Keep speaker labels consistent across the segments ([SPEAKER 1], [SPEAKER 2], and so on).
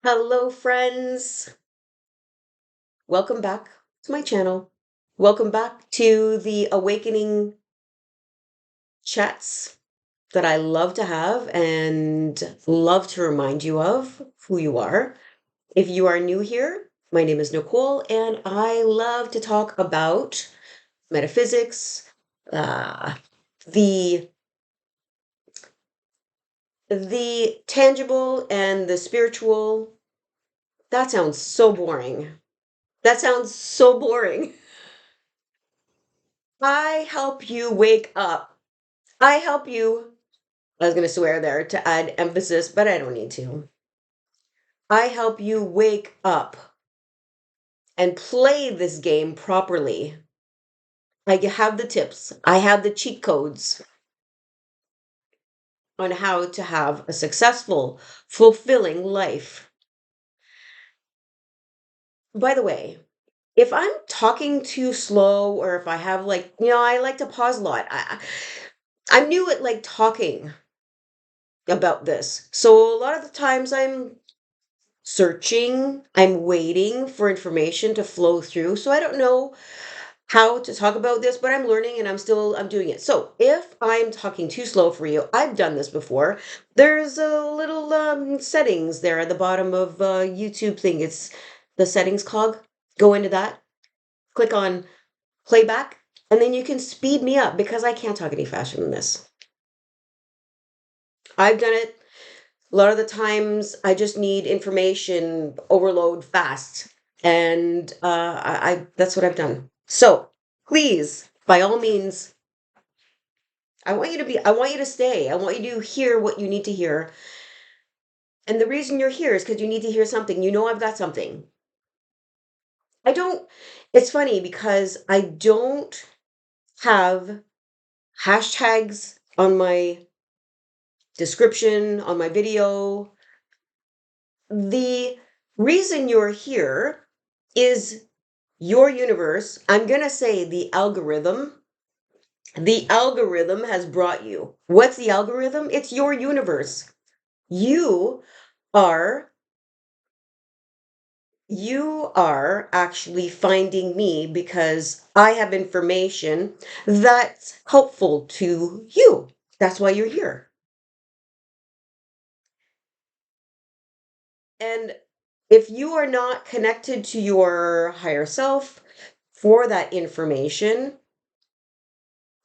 [SPEAKER 1] Hello, friends. Welcome back to my channel. Welcome back to the awakening chats that I love to have and love to remind you of who you are. If you are new here, my name is Nicole, and I love to talk about metaphysics, uh, the the tangible and the spiritual. That sounds so boring. That sounds so boring. I help you wake up. I help you. I was going to swear there to add emphasis, but I don't need to. I help you wake up and play this game properly. I have the tips, I have the cheat codes on how to have a successful, fulfilling life. By the way, if I'm talking too slow or if I have I like to pause a lot. I'm new at talking about this. So a lot of the times I'm searching, I'm waiting for information to flow through. So I don't know how to talk about this, but I'm learning and I'm doing it. So if I'm talking too slow for you, I've done this before. There's a little settings there at the bottom of YouTube thing. It's the settings cog. Go into that, click on playback, and then you can speed me up because I can't talk any faster than this. I've done it. A lot of the times I just need information overload fast. And I that's what I've done. So please, by all means, I want you to stay. I want you to hear what you need to hear. And the reason you're here is because you need to hear something. You know I've got something. I don't, it's funny because I don't have hashtags on my description, on my video. The reason you're here is your universe. I'm going to say the algorithm. The algorithm has brought you. What's the algorithm? It's your universe. You are you are actually finding me because I have information that's helpful to you. That's why you're here. And if you are not connected to your higher self for that information,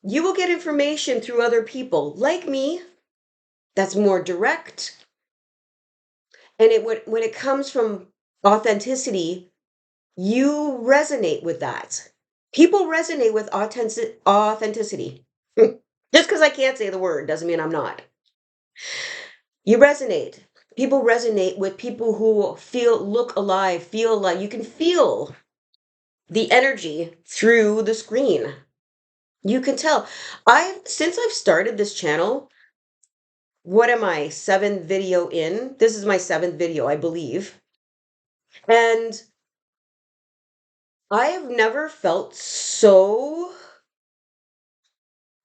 [SPEAKER 1] you will get information through other people like me that's more direct. And when it comes from authenticity, you resonate with that. People resonate with authenticity. Just because I can't say the word doesn't mean I'm not. You resonate. People resonate with people who look alive, feel like you can feel the energy through the screen. You can tell. Since I've started this channel, what am I, seventh video in? This is my seventh video, I believe. And I have never felt so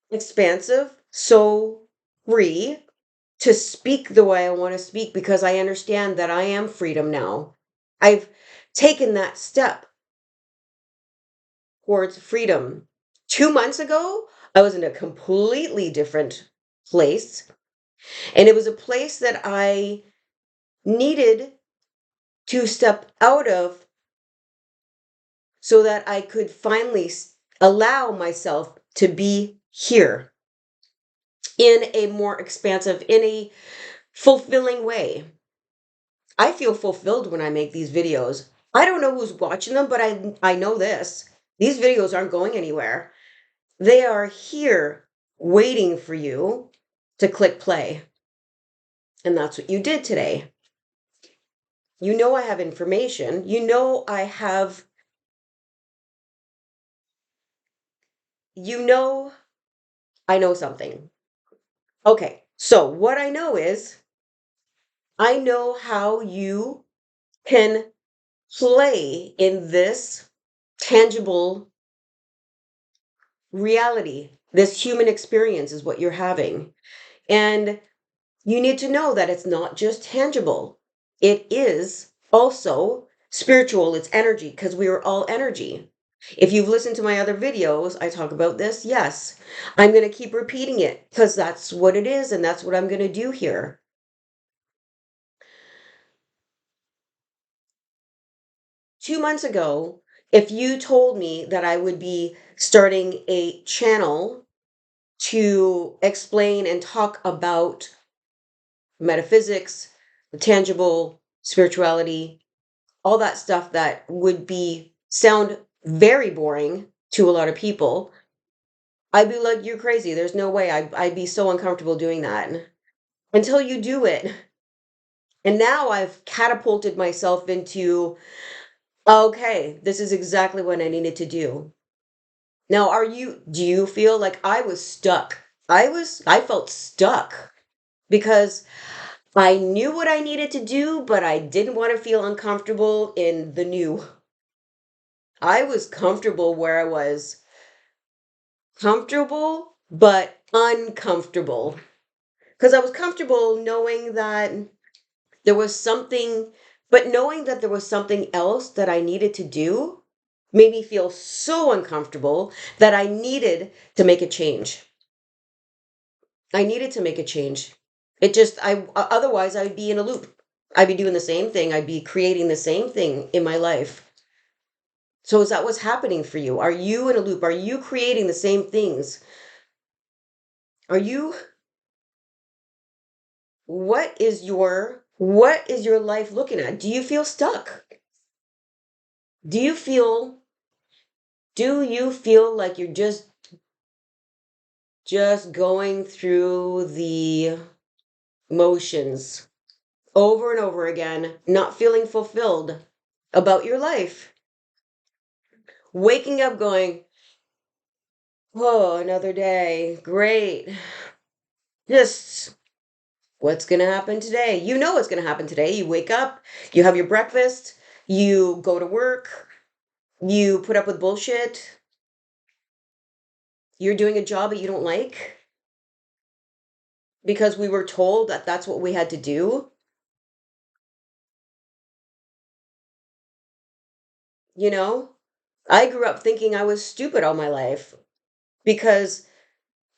[SPEAKER 1] expansive, so free to speak the way I want to speak because I understand that I am freedom now. I've taken that step towards freedom. 2 months ago, I was in a completely different place, and it was a place that I needed to step out of so that I could finally allow myself to be here in a more expansive, in a fulfilling way. I feel fulfilled when I make these videos. I don't know who's watching them, but I know this. These videos aren't going anywhere. They are here waiting for you to click play. And that's what you did today. You know I have information. You know I know something. Okay, so what I know is I know how you can play in this tangible reality. This human experience is what you're having. And you need to know that it's not just tangible. It is also spiritual, it's energy, because we are all energy. If you've listened to my other videos, I talk about this. Yes, I'm going to keep repeating it because that's what it is, and that's what I'm going to do here. 2 months ago, if you told me that I would be starting a channel to explain and talk about metaphysics, the tangible, spirituality, all that stuff that would be sound very boring to a lot of people, I'd be like, you're crazy. There's no way. I'd be so uncomfortable doing that until you do it. And now I've catapulted myself into, okay, this is exactly what I needed to do. Now, do you feel like I was stuck? I felt stuck because I knew what I needed to do, but I didn't want to feel uncomfortable in the new. I was comfortable where I was comfortable, but uncomfortable. Because I was comfortable knowing that there was something, but knowing that there was something else that I needed to do made me feel so uncomfortable that I needed to make a change. I needed to make a change. Otherwise I'd be in a loop. I'd be doing the same thing. I'd be creating the same thing in my life. So is that what's happening for you? Are you in a loop? Are you creating the same things? Are you what is your life looking at? Do you feel stuck? Do you feel do you feel like you're just going through the motions over and over again, not feeling fulfilled about your life? Waking up going, "Oh, another day. Great. Just what's going to happen today?" You know what's going to happen today. You wake up, you have your breakfast, you go to work, you put up with bullshit, you're doing a job that you don't like because we were told that that's what we had to do. You know, I grew up thinking I was stupid all my life because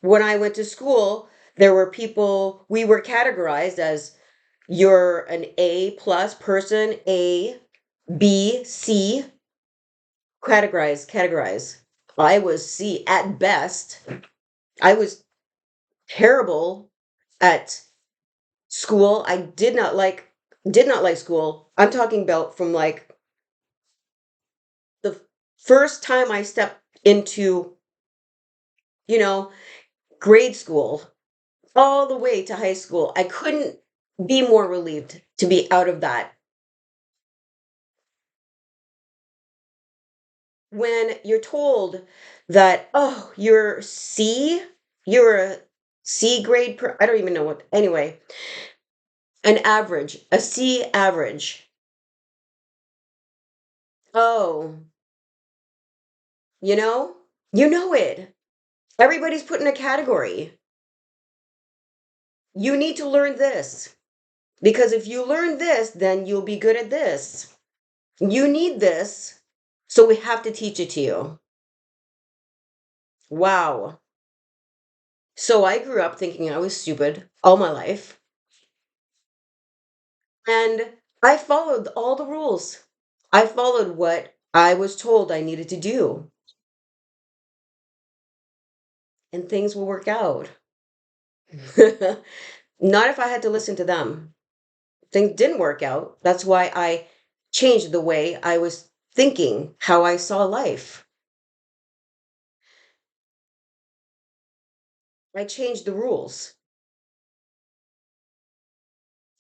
[SPEAKER 1] when I went to school, there were people, we were categorized as you're an A plus person, A, B, C, categorize. I was C at best. I was terrible at school. I did not like school. I'm talking about from like the first time I stepped into, you know, grade school all the way to high school. I couldn't be more relieved to be out of that. When you're told that, oh, you're a C grade I don't even know what, anyway, an average, a C average. Oh, you know, you know it. Everybody's put in a category. You need to learn this because if you learn this, then you'll be good at this. You need this, so we have to teach it to you. Wow. So I grew up thinking I was stupid all my life, and I followed all the rules. I followed what I was told I needed to do, and things will work out. Not if I had to listen to them. Things didn't work out. That's why I changed the way I was thinking, how I saw life. I changed the rules.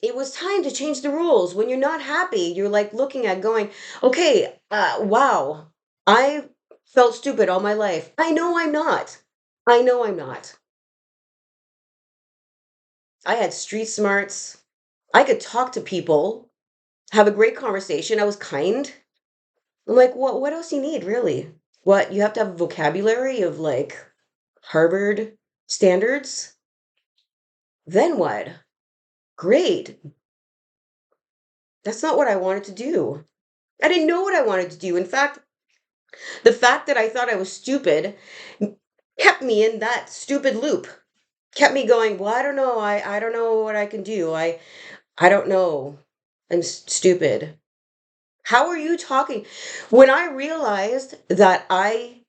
[SPEAKER 1] It was time to change the rules. When you're not happy, you're like looking at going, okay, wow, I felt stupid all my life. I know I'm not. I know I'm not. I had street smarts. I could talk to people, have a great conversation. I was kind. I'm like, what else do you need, really? What, you have to have a vocabulary of like Harvard standards? Then what? Great. That's not what I wanted to do. I didn't know what I wanted to do. In fact, the fact that I thought I was stupid kept me in that stupid loop. Kept me going, well, I don't know. I don't know what I can do. I don't know. I'm stupid. How are you talking? When I realized that I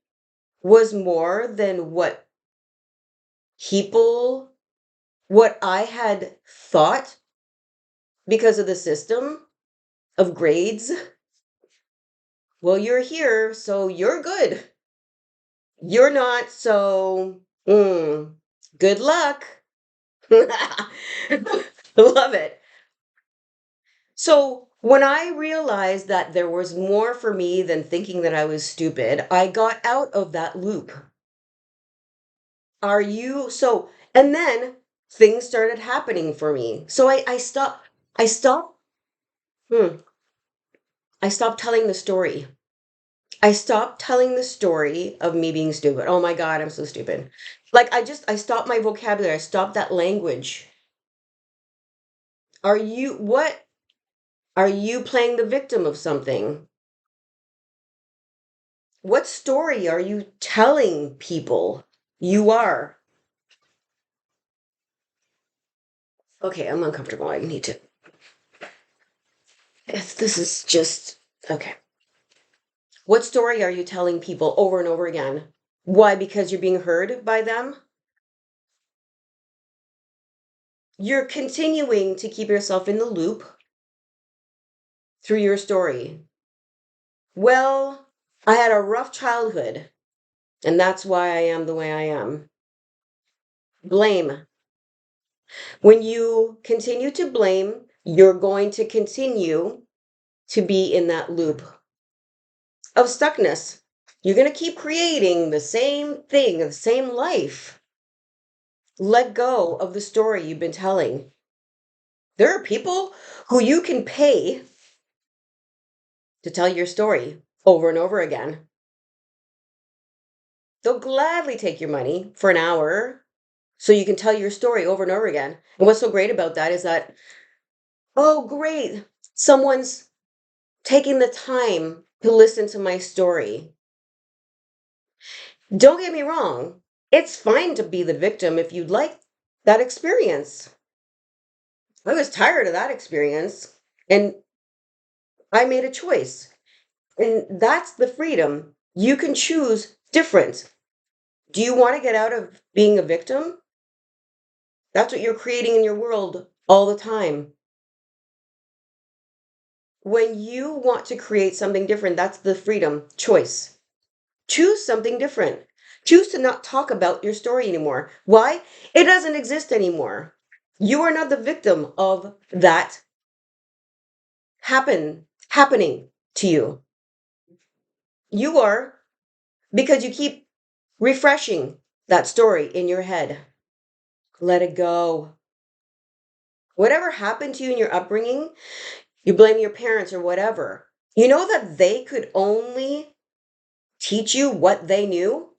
[SPEAKER 1] was more than people, what I had thought because of the system of grades, well, you're here, so you're good. You're not, so good luck. Love it. So when I realized that there was more for me than thinking that I was stupid, I got out of that loop. Are you so? And then things started happening for me. So I stopped, hmm, I stopped telling the story. I stopped telling the story of me being stupid. Oh my God, I'm so stupid. Like I stopped my vocabulary. I stopped that language. What are you playing the victim of something? What story are you telling people you are? Okay, I'm uncomfortable. I need to. This is just okay. What story are you telling people over and over again? Why? Because you're being heard by them? You're continuing to keep yourself in the loop through your story. Well, I had a rough childhood, and that's why I am the way I am. Blame. When you continue to blame, you're going to continue to be in that loop of stuckness. You're going to keep creating the same thing, the same life. Let go of the story you've been telling. There are people who you can pay to tell your story over and over again. They'll gladly take your money for an hour so you can tell your story over and over again. And what's so great about that is that, oh, great, someone's taking the time to listen to my story. Don't get me wrong, it's fine to be the victim if you'd like that experience. I was tired of that experience and I made a choice. And that's the freedom. You can choose different. Do you want to get out of being a victim? That's what you're creating in your world all the time. When you want to create something different, that's the freedom choice. Choose something different. Choose to not talk about your story anymore. Why? It doesn't exist anymore. You are not the victim of that happening to you. You are because you keep refreshing that story in your head. Let it go. Whatever happened to you in your upbringing, you blame your parents or whatever. You know that they could only teach you what they knew?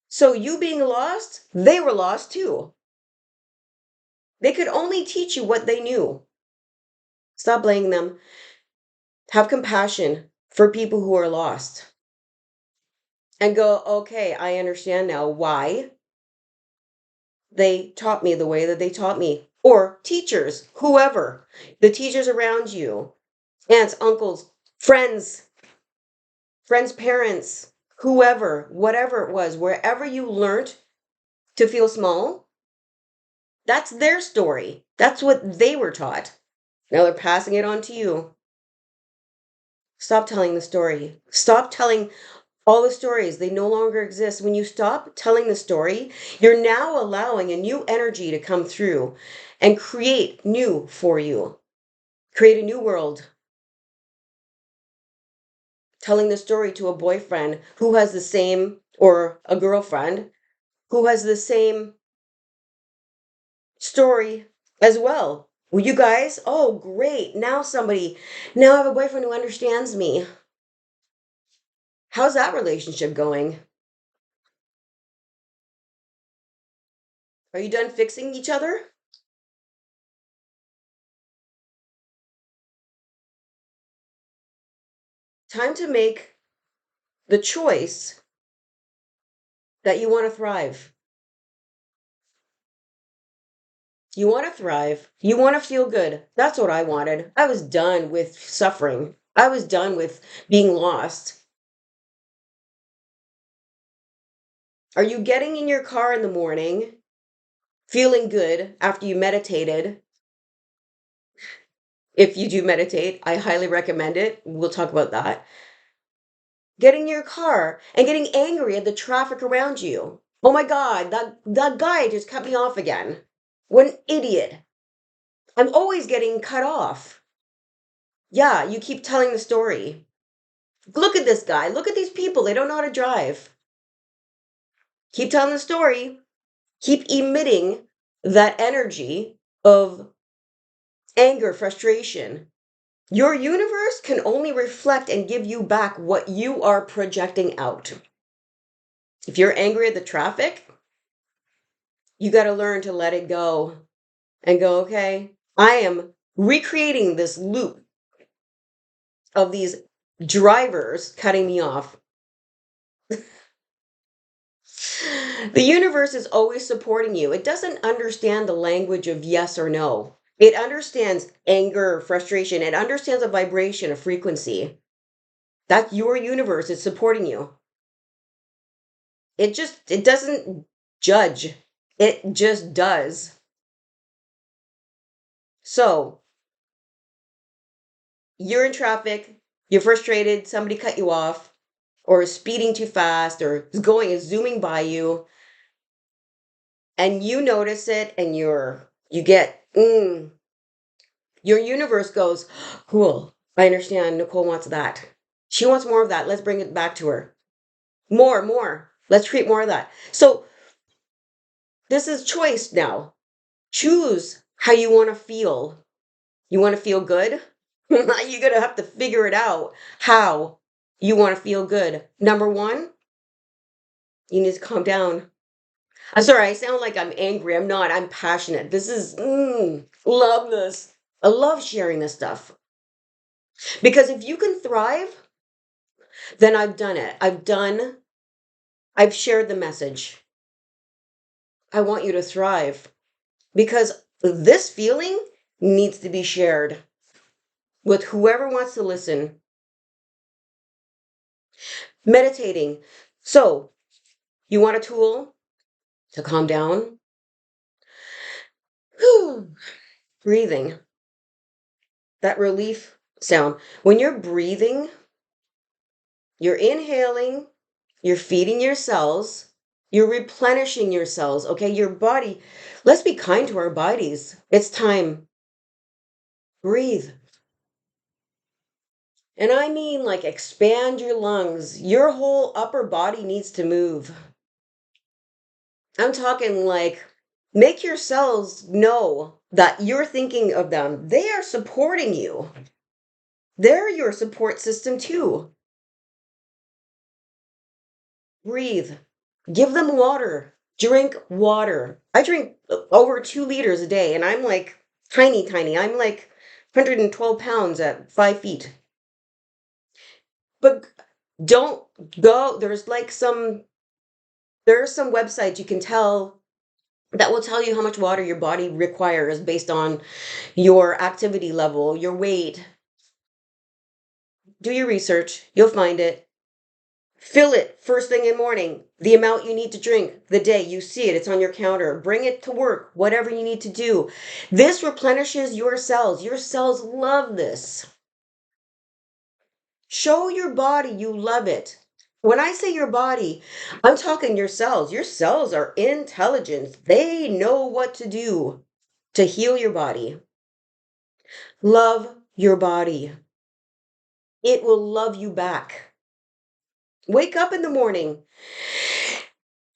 [SPEAKER 1] So you being lost, they were lost too. They could only teach you what they knew. Stop blaming them. Have compassion for people who are lost. And go, okay, I understand now why they taught me the way that they taught me. Or teachers, whoever, the teachers around you, aunts, uncles, friends, parents, whoever, whatever it was, wherever you learned to feel small, that's their story. That's what they were taught. Now they're passing it on to you. Stop telling the story. Stop telling all the stories. They no longer exist. When you stop telling the story, you're now allowing a new energy to come through and create new for you. Create a new world. Telling the story to a boyfriend who has the same, or a girlfriend who has the same story as well. Well, you guys, oh, great. Now I have a boyfriend who understands me. How's that relationship going? Are you done fixing each other? Time to make the choice that you want to thrive. You want to thrive. You want to feel good. That's what I wanted. I was done with suffering. I was done with being lost. Are you getting in your car in the morning, feeling good after you meditated? If you do meditate, I highly recommend it. We'll talk about that. Getting in your car and getting angry at the traffic around you. Oh my God, that guy just cut me off again. What an idiot. I'm always getting cut off. Yeah, you keep telling the story. Look at this guy. Look at these people. They don't know how to drive. Keep telling the story. Keep emitting that energy of anger, frustration. Your universe can only reflect and give you back what you are projecting out. If you're angry at the traffic, you got to learn to let it go and go, okay, I am recreating this loop of these drivers cutting me off. The universe is always supporting you. It doesn't understand the language of yes or no. It understands anger, frustration. It understands a vibration, a frequency. That's your universe. It's supporting you. It doesn't judge. It just does. So, you're in traffic, you're frustrated, somebody cut you off, or is speeding too fast, or is zooming by you, and you notice it, and you get, your universe goes, cool, I understand, Nicole wants that. She wants more of that. Let's bring it back to her. More. Let's create more of that. So, this is choice now. Choose how you want to feel. You want to feel good? You're going to have to figure it out how you want to feel good. Number one, you need to calm down. I'm sorry, I sound like I'm angry. I'm not. I'm passionate. This is, love this. I love sharing this stuff. Because if you can thrive, then I've done it. I've shared the message. I want you to thrive. Because this feeling needs to be shared with whoever wants to listen. Meditating. So, you want a tool to calm down? Breathing. That relief sound. When you're breathing, you're inhaling, you're feeding your cells, you're replenishing your cells, okay? Your body, let's be kind to our bodies. It's time. Breathe. And I mean, like, expand your lungs. Your whole upper body needs to move. I'm talking like, make your cells know that you're thinking of them. They are supporting you. They're your support system too. Breathe. Give them water. Drink water. I drink over 2 liters a day, and I'm like tiny. I'm like 112 pounds at 5 feet. But don't go. There are some websites you can tell that will tell you how much water your body requires based on your activity level, your weight. Do your research. You'll find it. Fill it first thing in the morning. The amount you need to drink the day. You see it. It's on your counter. Bring it to work. Whatever you need to do. This replenishes your cells. Your cells love this. Show your body you love it. When I say your body, I'm talking your cells. Your cells are intelligent. They know what to do to heal your body. Love your body. It will love you back. Wake up in the morning.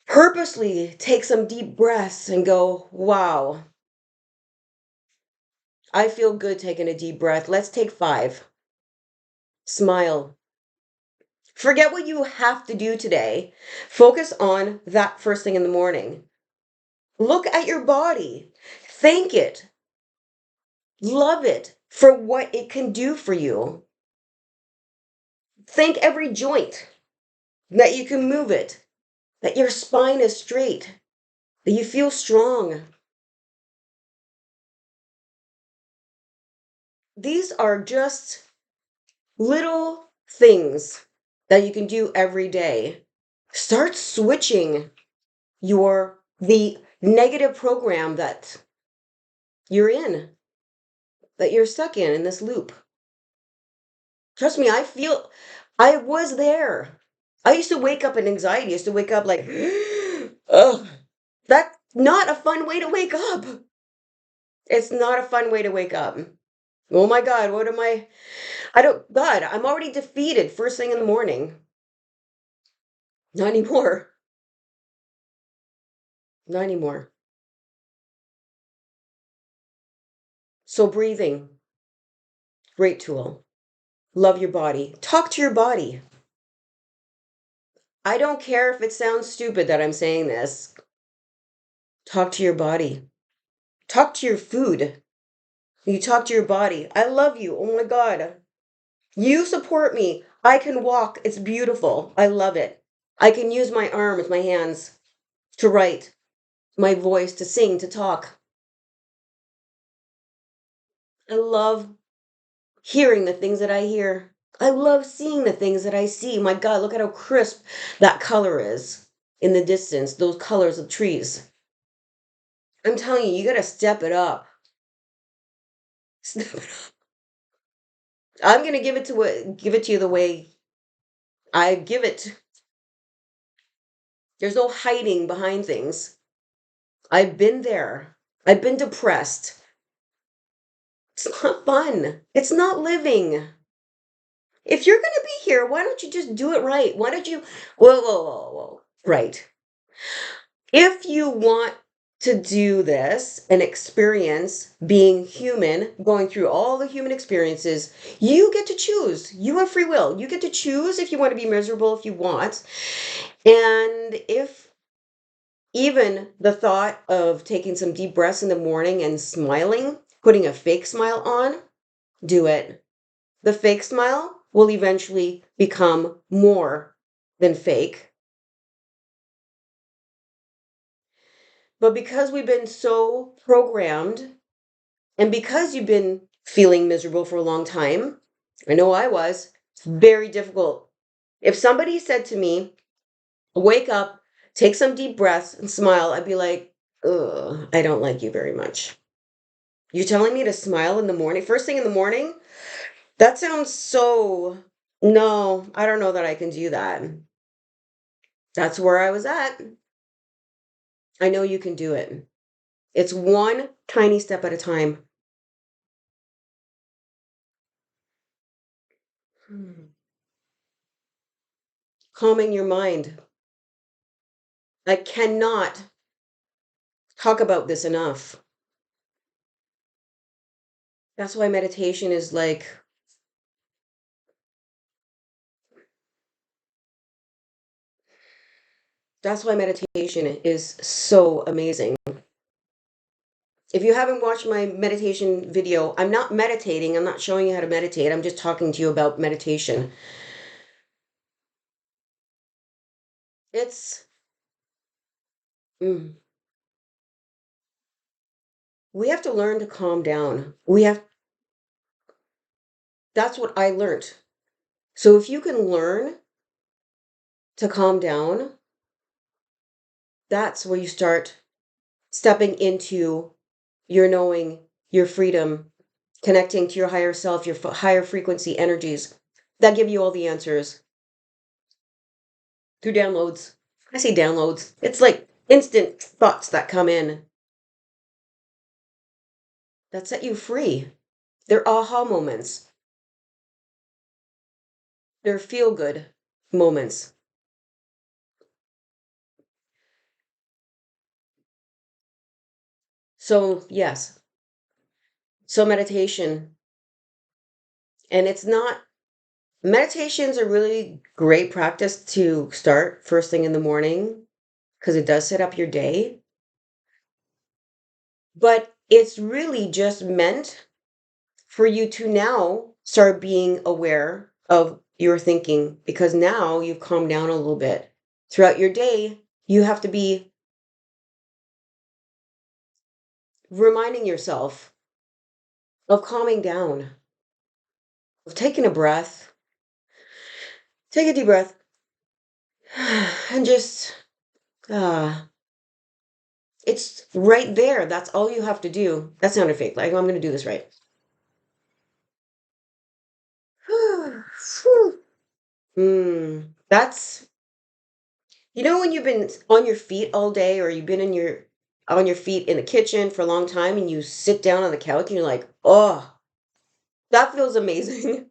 [SPEAKER 1] Purposely take some deep breaths and go, wow, I feel good taking a deep breath. Let's take 5. Smile. Forget what you have to do today. Focus on that first thing in the morning. Look at your body. Thank it. Love it for what it can do for you. Thank every joint that you can move it, that your spine is straight, that you feel strong. These are just little things that you can do every day. Start switching the negative program that you're in, that you're stuck in this loop. Trust me, I was there. I used to wake up in anxiety. I used to wake up like, ugh, that's not a fun way to wake up. It's not a fun way to wake up. Oh my God, what am God, I'm already defeated first thing in the morning. Not anymore. Not anymore. So breathing, great tool. Love your body. Talk to your body. I don't care if it sounds stupid that I'm saying this. Talk to your body. Talk to your food. You talk to your body. I love you. Oh my God. You support me. I can walk. It's beautiful. I love it. I can use my arms, my hands to write, my voice to sing, to talk. I love hearing the things that I hear. I love seeing the things that I see. My God, look at how crisp that color is in the distance, those colors of trees. I'm telling you, you got to step it up. Step it up. I'm going to give it to you the way I give it. There's no hiding behind things. I've been there. I've been depressed. It's not fun. It's not living. If you're going to be here, why don't you just do it right? Why don't you? Whoa, whoa, whoa, whoa. Right. If you want to do this and experience being human, going through all the human experiences, you get to choose. You have free will. You get to choose if you want to be miserable, if you want. And if even the thought of taking some deep breaths in the morning and smiling, putting a fake smile on, do it. The fake smile will eventually become more than fake. But because we've been so programmed, and because you've been feeling miserable for a long time, I know I was, it's very difficult. If somebody said to me, wake up, take some deep breaths, and smile, I'd be like, ugh, I don't like you very much. You're telling me to smile in the morning, first thing in the morning? That sounds so. No, I don't know that I can do that. That's where I was at. I know you can do it. It's one tiny step at a time. Hmm. Calming your mind. I cannot talk about this enough. That's why meditation is like, that's why meditation is so amazing. If you haven't watched my meditation video, I'm not meditating. I'm not showing you how to meditate. I'm just talking to you about meditation. It's, mm, we have to learn to calm down. That's what I learned. So if you can learn to calm down, that's where you start stepping into your knowing, your freedom, connecting to your higher self, your higher frequency energies that give you all the answers through downloads. I say downloads. It's like instant thoughts that come in that set you free. They're aha moments. They're feel good moments. So, yes. So meditation, and it's not meditation's a really great practice to start first thing in the morning because it does set up your day. But it's really just meant for you to now start being aware of you're thinking, because now you've calmed down a little bit. Throughout your day, you have to be reminding yourself of calming down, of taking a breath. Take a deep breath and just, uh, it's right there. That's all you have to do. That sounded fake. Like, I'm going to do this right. That's, when you've been on your feet all day, or you've been on your feet in the kitchen for a long time, and you sit down on the couch and you're like, oh, that feels amazing.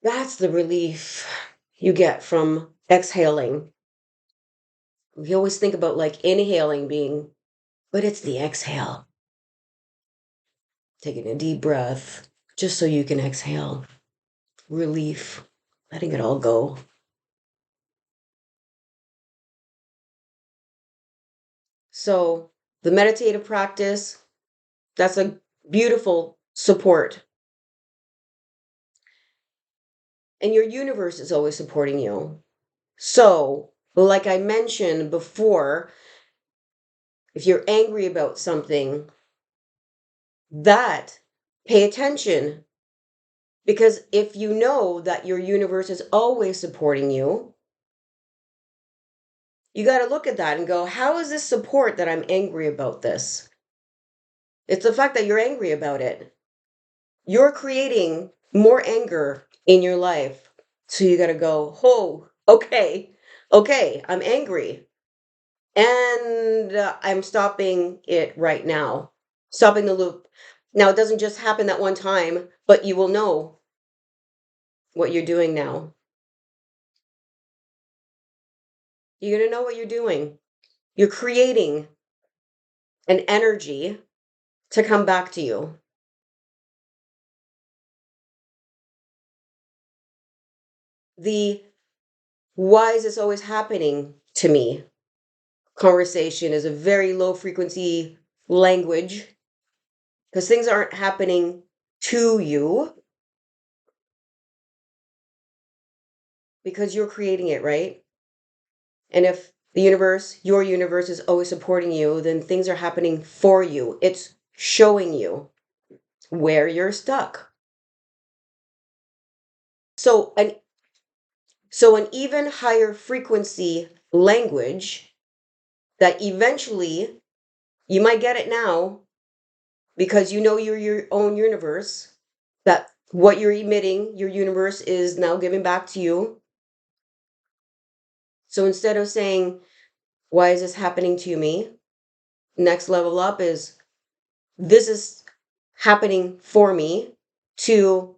[SPEAKER 1] That's the relief you get from exhaling. We always think about like inhaling being, but it's the exhale. Taking a deep breath just so you can exhale. Relief, letting it all go. So, the meditative practice, that's a beautiful support. And your universe is always supporting you. So, like I mentioned before, if you're angry about something, that pay attention. Because if you know that your universe is always supporting you, you got to look at that and go, how is this support that I'm angry about this? It's the fact that you're angry about it. You're creating more anger in your life. So you got to go, oh, okay, I'm angry. And I'm stopping it right now, stopping the loop. Now, it doesn't just happen that one time, but you will know what you're doing now. You're going to know what you're doing. You're creating an energy to come back to you. The why is this always happening to me conversation is a very low frequency language, because things aren't happening to you, because you're creating it, right? And if your universe is always supporting you, then things are happening for you. It's showing you where you're stuck. So an even higher frequency language that eventually you might get it now, because you know you're your own universe, that what you're emitting, your universe is now giving back to you. So instead of saying, why is this happening to me? Next level up is, this is happening for me, to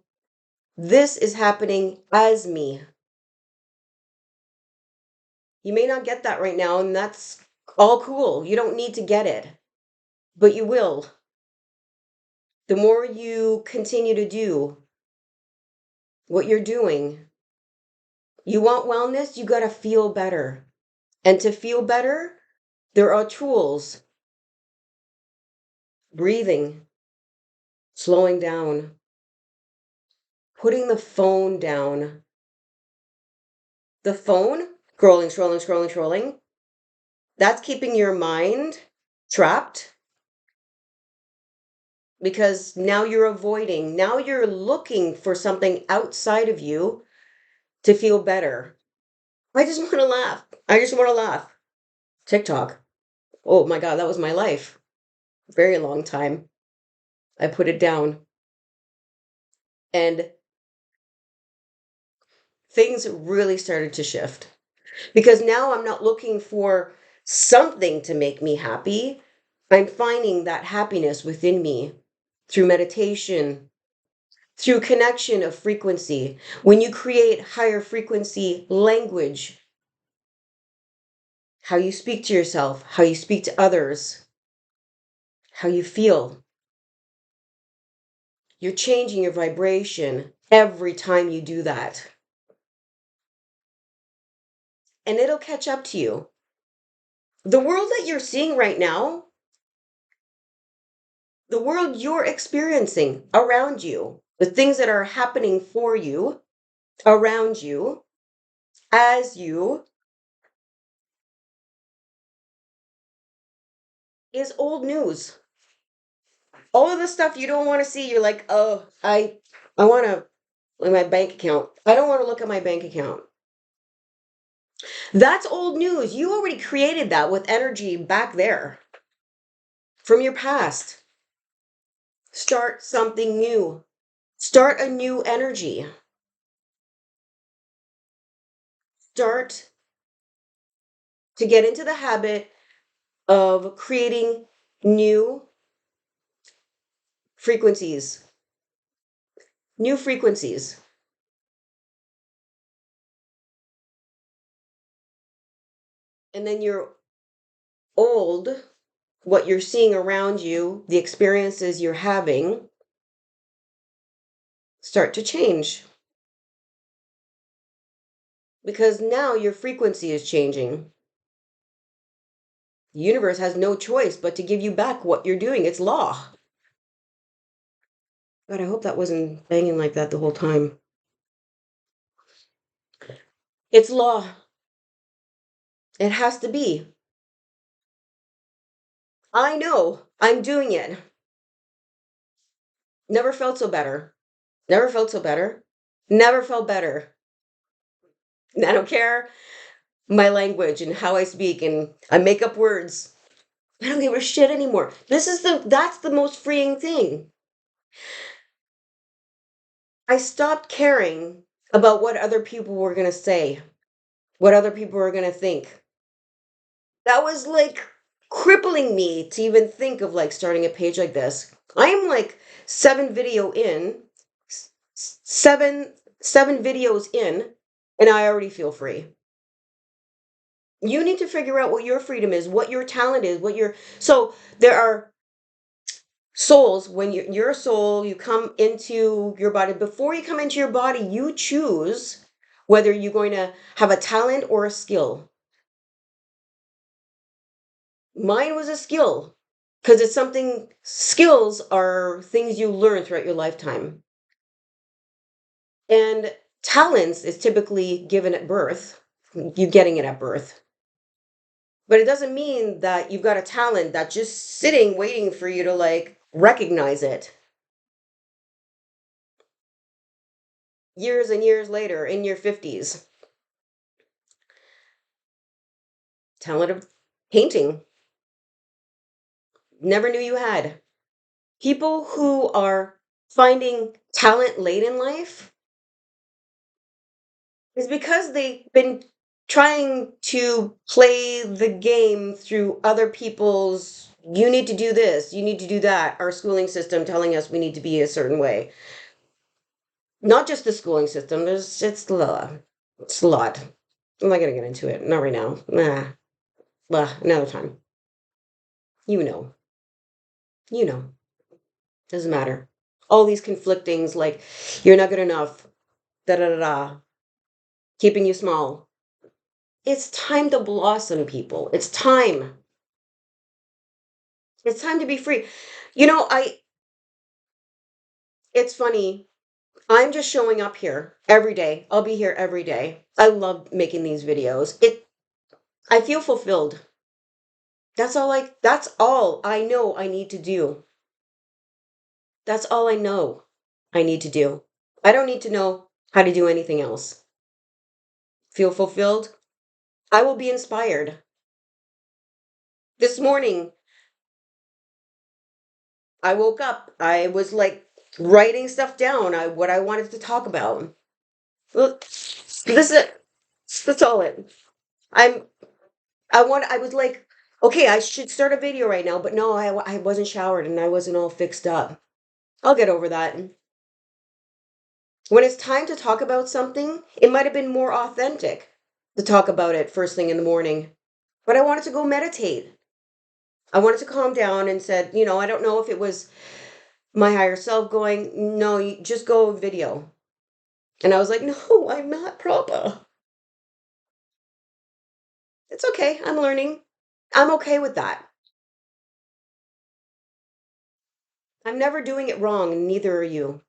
[SPEAKER 1] this is happening as me. You may not get that right now, and that's all cool. You don't need to get it, but you will. The more you continue to do what you're doing, you want wellness, you got to feel better. And to feel better, there are tools: breathing, slowing down, putting the phone down. The phone, scrolling, that's keeping your mind trapped, because now you're avoiding, now you're looking for something outside of you to feel better. I just want to laugh. I just want to laugh. TikTok. Oh my God, that was my life. Very long time. I put it down. And things really started to shift, because now I'm not looking for something to make me happy. I'm finding that happiness within me through meditation, through connection of frequency. When you create higher frequency language, how you speak to yourself, how you speak to others, how you feel, you're changing your vibration every time you do that. And it'll catch up to you. The world that you're seeing right now, the world you're experiencing around you, the things that are happening for you, around you as you is old news. All of the stuff you don't want to see, you're like, oh, I want to look at my bank account. I don't want to look at my bank account. That's old news. You already created that with energy back there from your past. Start something new. Start a new energy. Start to get into the habit of creating new frequencies. New frequencies. And then your old, what you're seeing around you, the experiences you're having, start to change. Because now your frequency is changing. The universe has no choice but to give you back what you're doing. It's law. God, I hope that wasn't banging like that the whole time. It's law. It has to be. I know. I'm doing it. Never felt so better. Never felt so better. Never felt better. I don't care my language and how I speak and I make up words. I don't give a shit anymore. That's the most freeing thing. I stopped caring about what other people were going to say, what other people were going to think. That was like crippling me to even think of like starting a page like this. I am like s- seven videos in, and I already feel free. You need to figure out what your freedom is, what your talent is, so there are souls. When you're a soul, you come into your body. Before you come into your body, you choose whether you're going to have a talent or a skill. Mine was a skill because it's something, skills are things you learn throughout your lifetime. And talents is typically given at birth, you getting it at birth. But it doesn't mean that you've got a talent that's just sitting waiting for you to like recognize it. Years and years later in your 50s, talent of painting, never knew you had. People who are finding talent late in life is because they've been trying to play the game through other people's, you need to do this, you need to do that, our schooling system telling us we need to be a certain way. Not just the schooling system, it's a lot. It's a lot. I'm not gonna get into it. Not right now. Nah. Another time. You know. You know. Doesn't matter. All these conflictings, like, you're not good enough, da da da da, keeping you small. It's time to blossom, people. It's time. It's time to be free. You know, it's funny. I'm just showing up here every day. I'll be here every day. I love making these videos. I feel fulfilled. That's all I know I need to do. That's all I know I need to do. I don't need to know how to do anything else. Feel fulfilled? I will be inspired. This morning, I woke up. I was like writing stuff down, what I wanted to talk about. Well, this is that's all it. I'm I was like, okay, I should start a video right now, but no, I wasn't showered and I wasn't all fixed up. I'll get over that. When it's time to talk about something, it might have been more authentic to talk about it first thing in the morning. But I wanted to go meditate. I wanted to calm down and said, I don't know if it was my higher self going, no, you just go video. And I was like, no, I'm not proper. It's okay. I'm learning. I'm okay with that. I'm never doing it wrong, and neither are you.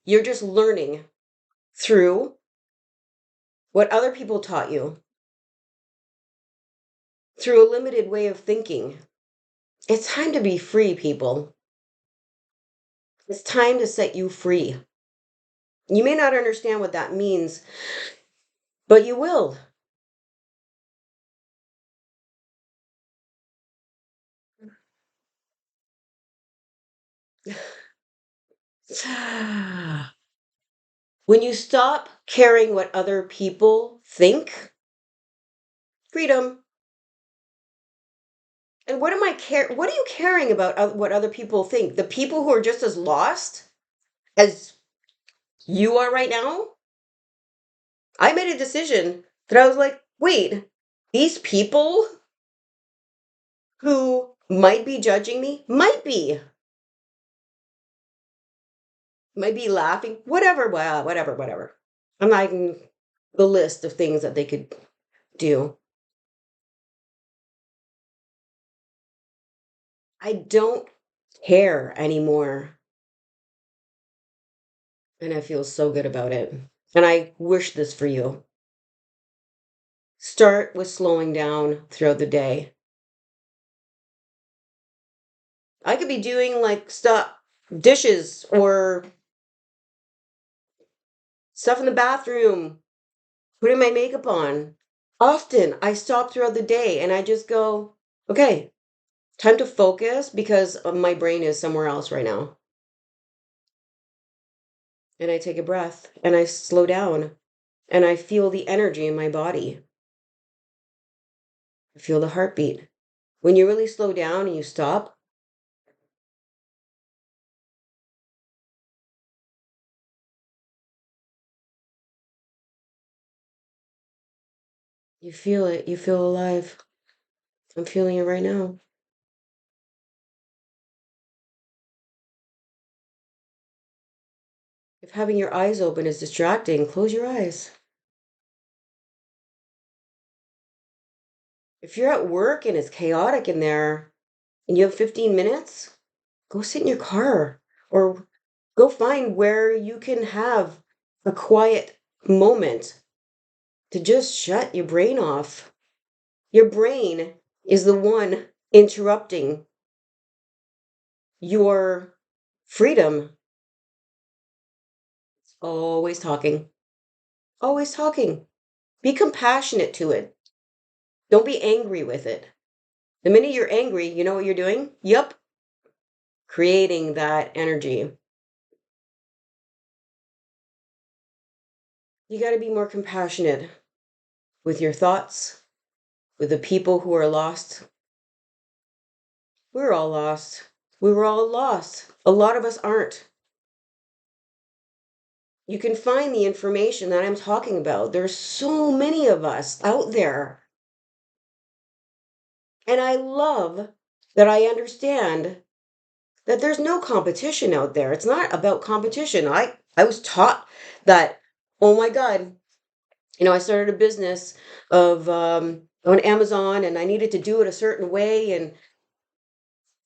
[SPEAKER 1] You're just learning. through what other people taught you, through a limited way of thinking. It's time to be free, people. It's time to set you free. You may not understand what that means, but you will. When you stop caring what other people think, freedom. And what are you caring about what other people think? The people who are just as lost as you are right now? I made a decision that I was like, wait, these people who might be judging me, might be laughing, whatever, well, whatever. I'm not even the list of things that they could do. I don't care anymore. And I feel so good about it. And I wish this for you. Start with slowing down throughout the day. I could be doing like stuff, dishes or stuff in the bathroom, putting my makeup on. Often I stop throughout the day and I just go, okay, time to focus because my brain is somewhere else right now. And I take a breath and I slow down and I feel the energy in my body. I feel the heartbeat. When you really slow down and you stop, you feel it. You feel alive. I'm feeling it right now. If having your eyes open is distracting, close your eyes. If you're at work and it's chaotic in there and you have 15 minutes, go sit in your car or go find where you can have a quiet moment to just shut your brain off. Your brain is the one interrupting your freedom. Always talking, always talking. Be compassionate to it. Don't be angry with it. The minute you're angry, you know what you're doing? Yup, creating that energy. You got to be more compassionate with your thoughts, with the people who are lost. We're all lost. We were all lost. A lot of us aren't. You can find the information that I'm talking about. There's so many of us out there. And I love that I understand that there's no competition out there. It's not about competition. I was taught that, oh my God, I started a business of on Amazon and I needed to do it a certain way. And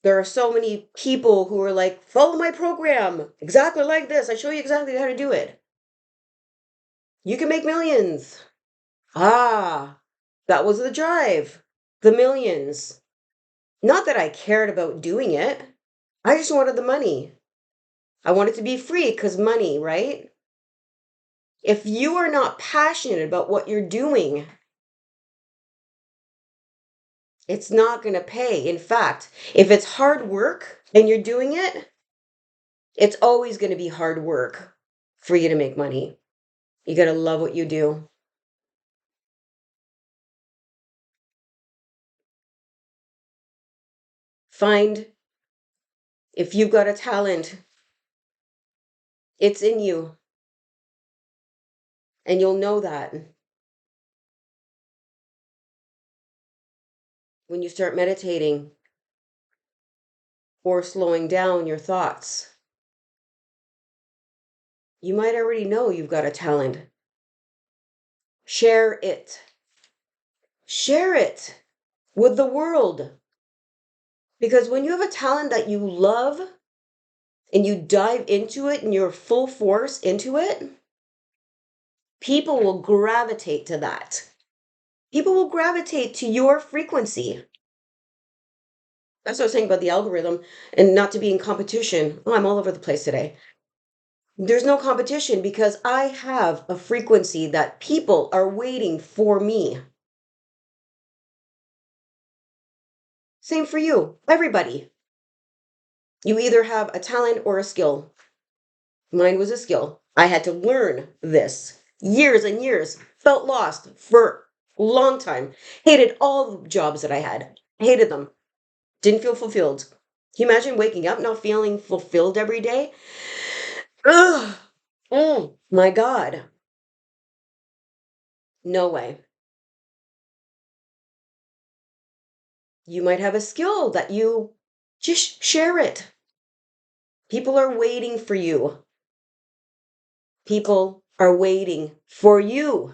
[SPEAKER 1] there are so many people who are like, follow my program exactly like this. I show you exactly how to do it. You can make millions. Ah, that was the drive. The millions. Not that I cared about doing it. I just wanted the money. I wanted to be free because money, right? If you are not passionate about what you're doing, it's not going to pay. In fact, if it's hard work and you're doing it, it's always going to be hard work for you to make money. You got to love what you do. Find if you've got a talent, it's in you, and you'll know that when you start meditating or slowing down your thoughts. You might already know you've got a talent. Share it. Share it with the world. Because when you have a talent that you love and you dive into it and you're full force into it, People will gravitate to that. People will gravitate to your frequency. That's what I was saying about the algorithm and not to be in competition. Oh, I'm all over the place today. There's no competition because I have a frequency that people are waiting for me. Same for you, everybody. You either have a talent or a skill. Mine was a skill. I had to learn this years and years. Felt lost for a long time. Hated all the jobs that I had. Hated them. Didn't feel fulfilled. Can you imagine waking up not feeling fulfilled every day? Ugh. Oh my God. No way. You might have a skill that you just share it. People are waiting for you. People are waiting for you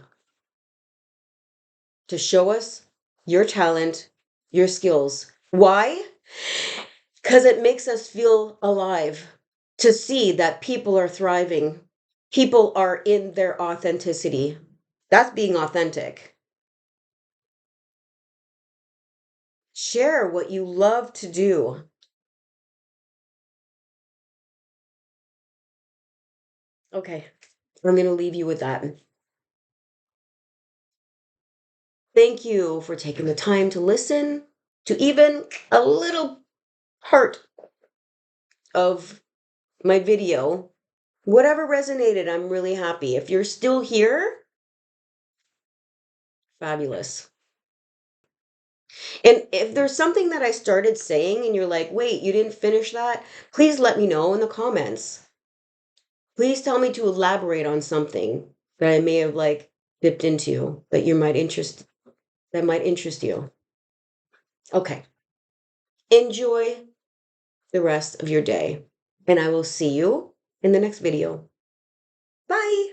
[SPEAKER 1] to show us your talent, your skills. Why? Because it makes us feel alive to see that people are thriving. People are in their authenticity. That's being authentic. Share what you love to do. Okay, I'm going to leave you with that. Thank you for taking the time to listen to even a little part of my video. Whatever resonated, I'm really happy. If you're still here, fabulous. And if there's something that I started saying and you're like, wait, you didn't finish that, please let me know in the comments. Please tell me to elaborate on something that I may have like dipped into that might interest you. Okay. Enjoy the rest of your day, and I will see you in the next video. Bye.